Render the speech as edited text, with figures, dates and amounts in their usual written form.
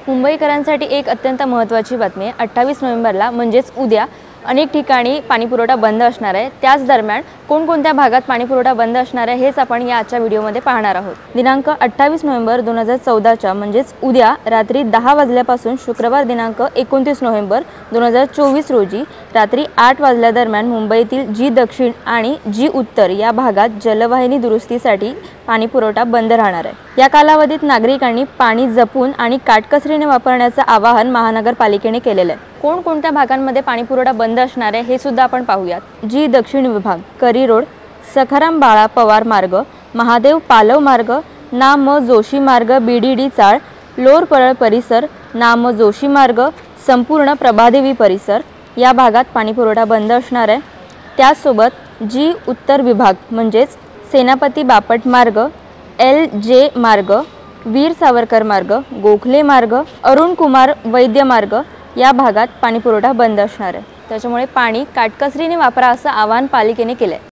मुंबईकरांसाठी एक अत्यंत महत्त्वाची बातमी आहे। 28 नोव्हेंबरला म्हणजेच उद्या अनेक ठिकाणी पाणीपुरवठा बंद असणार आहे। त्याच दरम्यान कोणकोणत्या भागात पाणीपुरवठा बंद असणार आहे हेच आपण या आजच्या व्हिडिओमध्ये पाहणार आहोत। दिनांक 28 नोव्हेंबर 2014 म्हणजेच उद्या रात्री 10 वाजल्यापासून शुक्रवार दिनांक 29 नोव्हेंबर 2024 रोजी रात्री 8 वाजल्या दरम्यान मुंबईतील जी दक्षिण आणि जी उत्तर या भागात जलवाहिनी दुरुस्तीसाठी पाणीपुरवठा बंद राहणार आहे। या कालावधीत नागरिकांनी पाणी जपून आणि काटकसरीने वापरण्याचे आवाहन महानगरपालिकेने केलेले आहे। कोणकोणत्या भागांमध्ये पाणीपुरवठा बंद असणार आहे हे सुद्धा आपण पाहूयात। जी दक्षिण विभाग करी रोड, सखाराम बाळा पवार मार्ग, महादेव पालव मार्ग, नाम जोशी मार्ग, बीडीडी चाळ, लोर परळ परिसर, नाम जोशी मार्ग, संपूर्ण प्रभादेवी परिसर या भागात पाणीपुरवठा बंद असणार आहे। त्यासोबत जी उत्तर विभाग म्हणजेच सेनापती बापट मार्ग, LJ मार्ग, वीर सावरकर मार्ग, गोखले मार्ग, अरुण कुमार वैद्य मार्ग या भागात पाणीपुरवठा बंद असणार आहे। त्याच्यामुळे पाणी काटकसरीने वापरा असं आवाहन पालिकेने केले आहे।